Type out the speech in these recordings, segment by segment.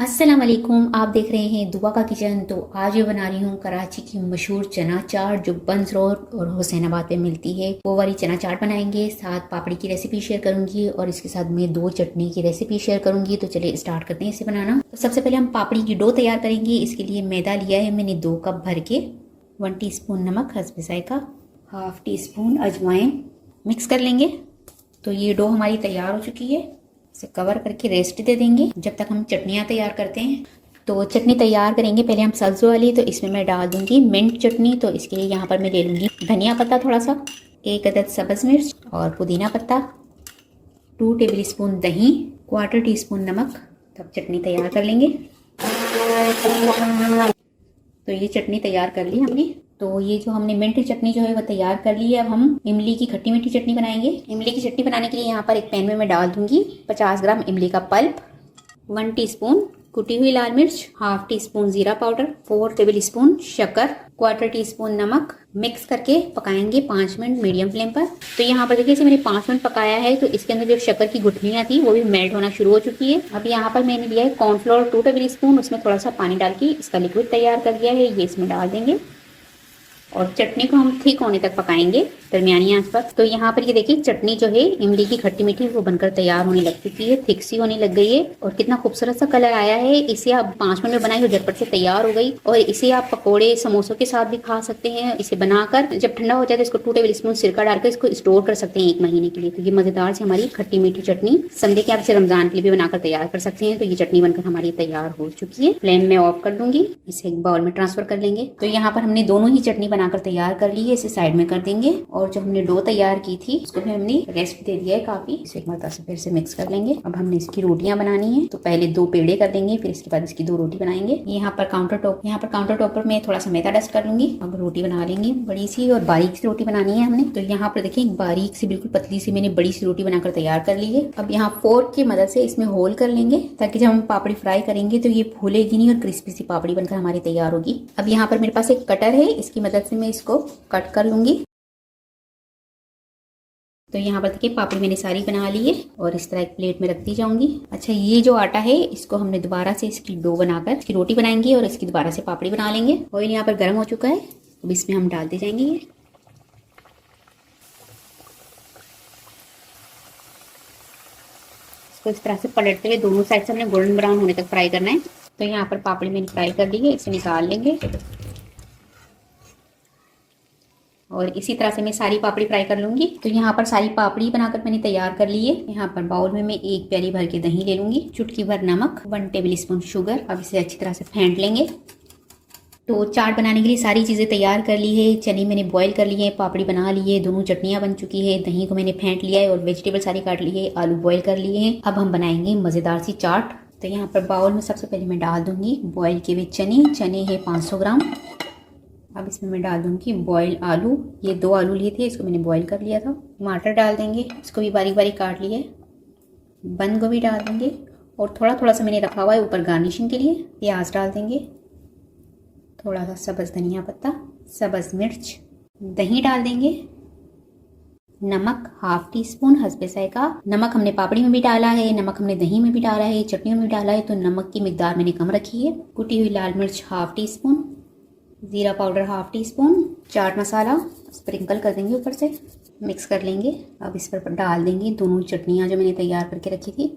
अस्सलाम वालेकुम। आप देख रहे हैं दुआ का किचन। तो आज मैं बना रही हूँ कराची की मशहूर चना चाट जो बंस रोड और हुसैनाबाद पे मिलती है। वो वाली चना चाट बनाएंगे, साथ पापड़ी की रेसिपी शेयर करूंगी और इसके साथ में 2 चटनी की रेसिपी शेयर करूंगी। तो चलिए स्टार्ट करते हैं इसे बनाना। तो सबसे पहले हम पापड़ी की डो तैयार करेंगे। इसके लिए मैदा लिया है मैंने 2 कप भर के, 1 टीस्पून नमक हस्बे जायका, हाफ टी स्पून अजवाइन, मिक्स कर लेंगे। तो ये डो हमारी तैयार हो चुकी है। इसे कवर करके रेस्ट दे देंगे जब तक हम चटनियाँ तैयार करते हैं। तो चटनी तैयार करेंगे पहले हम सब्ज़ वाली। तो इसमें मैं डाल दूंगी मिंट चटनी। तो इसके लिए यहाँ पर मैं ले लूँगी धनिया पत्ता थोड़ा सा, 1 अदद सब्ज़ मिर्च और पुदीना पत्ता, 2 टेबल स्पून दही, 1/4 टीस्पून नमक। तब चटनी तैयार कर लेंगे। तो ये चटनी तैयार कर ली हमने। तो ये जो हमने मिंट चटनी जो है वो तैयार कर ली है। अब हम इमली की खट्टी मीठी चटनी बनाएंगे। इमली की चटनी बनाने के लिए यहाँ पर एक पैन में मैं डाल दूंगी 50 ग्राम इमली का पल्प, 1 टीस्पून कुटी हुई लाल मिर्च, हाफ टी स्पून जीरा पाउडर, 4 टेबल स्पून शक्कर, 1/4 टीस्पून नमक। मिक्स करके पकाएंगे 5 मिनट मीडियम फ्लेम पर। तो यहाँ पर देखिए इसे मैंने 5 मिनट पकाया है। तो इसके अंदर जो शक्कर की गुठलियाँ थी वो भी मेल्ट होना शुरू हो चुकी है। अब यहाँ पर मैंने लिया है कॉर्नफ्लोर 2 टेबल स्पून, उसमें थोड़ा सा पानी डाल के इसका लिक्विड तैयार कर दिया है, ये इसमें डाल देंगे और चटनी को हम ठीक होने तक पकाएंगे दरमियानी आंच पर। तो यहाँ पर ये देखिए चटनी जो है इमली की खट्टी मीठी वो बनकर तैयार होने लग चुकी है, थिक सी होने लग गई है और कितना खूबसूरत सा कलर आया है। इसे आप 5 मिनट में बनाई हो, झटपट से तैयार हो गई। और इसे आप पकोड़े समोसों के साथ भी खा सकते हैं। इसे बनाकर जब ठंडा हो जाए तो इसको 2 टेबल स्पून सिरका डालकर इसको स्टोर कर सकते हैं 1 महीने के लिए। तो ये मजेदार से हमारी खट्टी मीठी चटनी, समझे कि आप इसे रमजान के लिए भी बनाकर तैयार कर सकते हैं। तो ये चटनी बनकर हमारी तैयार हो चुकी है। फ्लेम में ऑफ कर दूंगी, इसे एक बाउल में ट्रांसफर कर लेंगे। तो यहाँ पर हमने दोनों ही चटनी बनाकर तैयार कर ली है, इसे साइड में कर देंगे। और जो हमने डो तैयार की थी उसको भी हमने रेस्ट दे दिया है काफी, इसे एक बार से फिर से मिक्स कर लेंगे। अब हमने इसकी रोटियां बनानी है। तो पहले 2 पेड़े कर देंगे, फिर इसके बाद इसकी 2 रोटी बनाएंगे। यहाँ पर काउंटर टॉप पर मैं थोड़ा सा मैदा डस्ट कर लूंगी। अब रोटी बना लेंगे बड़ी सी और बारीक सी रोटी बनानी है हमने। तो यहाँ पर देखिए बारीक सी बिल्कुल पतली सी मैंने बड़ी सी रोटी बनाकर तैयार कर ली है। अब यहाँ फोर्क की मदद से इसमें होल कर लेंगे ताकि जब हम पापड़ी फ्राई करेंगे तो ये फूलेगी नहीं और क्रिस्पी सी पापड़ी बनकर हमारी तैयार होगी। अब यहाँ पर मेरे पास एक कटर है, इसकी मदद से मैं इसको कट कर लूंगी। तो यहाँ पर देखिए पापड़ी मैंने सारी बना ली है और इस तरह एक प्लेट में रखती जाऊंगी। अच्छा, ये जो आटा है इसको हमने दोबारा से इसकी डो बनाकर इसकी रोटी बनाएंगे और इसकी दोबारा से पापड़ी बना लेंगे। ऑयल यहाँ पर गर्म हो चुका है, अब इसमें हम डालते जाएंगे ये। इसको इस तरह से पलटते हुए दोनों साइड से हमने गोल्डन ब्राउन होने तक फ्राई करना है। तो यहाँ पर पापड़ी मैंने फ्राई कर ली है, इसे निकाल लेंगे और इसी तरह से मैं सारी पापड़ी फ्राई कर लूंगी। तो यहाँ पर सारी पापड़ी बनाकर मैंने तैयार कर ली है। यहाँ पर बाउल में मैं 1 प्याली भर के दही ले लूंगी, चुटकी भर नमक, 1 टेबल स्पून शुगर। अब इसे अच्छी तरह से फेंट लेंगे। तो चाट बनाने के लिए सारी चीज़ें तैयार कर ली है। चने मैंने बॉईल कर लिए, पापड़ी बना ली है, दोनों चटनियाँ बन चुकी है, दही को मैंने फेंट लिया है और वेजिटेबल सारी काट ली है, आलू बॉईल कर लिए हैं। अब हम बनाएंगे मज़ेदार सी चाट। तो यहाँ पर बाउल में सबसे पहले मैं डाल दूंगी बॉईल किए हुए चने है 500 ग्राम। अब इसमें मैं डाल दूंगी बॉयल आलू, ये 2 आलू लिए थे, इसको मैंने बॉईल कर लिया था। टमाटर डाल देंगे, इसको भी बारीक बारीक काट लिया है। बंद गोभी डाल देंगे और थोड़ा थोड़ा सा मैंने रखा हुआ है ऊपर गार्निशिंग के लिए। प्याज डाल देंगे, थोड़ा सा सब्ज़ धनिया पत्ता, सब्ज़ मिर्च, दही डाल देंगे, नमक हाफ टी स्पून हस्बे जायका। नमक हमने पापड़ी में भी डाला है, नमक हमने दही में भी डाला है, चटनी में भी डाला है, तो नमक की मिकदार मैंने कम रखी है। कुटी हुई लाल मिर्च हाफ टी स्पून, जीरा powder half tea spoon, chaat masala sprinkle कर देंगे ऊपर से, मिक्स कर लेंगे। अब इस पर डाल देंगे दोनों चटनियाँ जो मैंने तैयार करके रखी थी,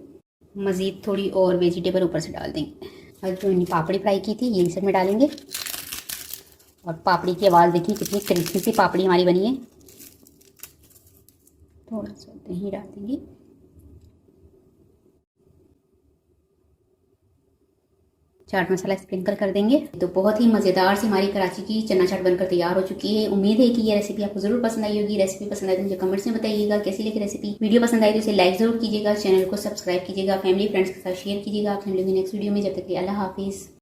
मज़ीद थोड़ी और वेजिटेबल ऊपर से डाल देंगे। और जो मैंने पापड़ी फ्राई की थी ये सब में डालेंगे। और पापड़ी की आवाज़ देखिए कितनी क्रिस्पी सी पापड़ी हमारी बनी है। थोड़ा सा दही डाल देंगे, चाट मसाला स्प्रिंकल कर देंगे। तो बहुत ही मज़ेदार सी हमारी कराची की चना चाट बनकर तैयार हो चुकी है। उम्मीद है कि ये रेसिपी आपको जरूर पसंद आई होगी। रेसिपी पसंद आए तो मुझे कमेंट्स में बताइएगा कैसी लगी रेसिपी। वीडियो पसंद आए तो इसे लाइक जरूर कीजिएगा, चैनल को सब्सक्राइब कीजिएगा, फैमिली फ्रेंड्स के साथ शेयर कीजिएगा। आप मिलेंगे नेक्स्ट वीडियो में, जब तक के लिए अल्लाह हाफिज़।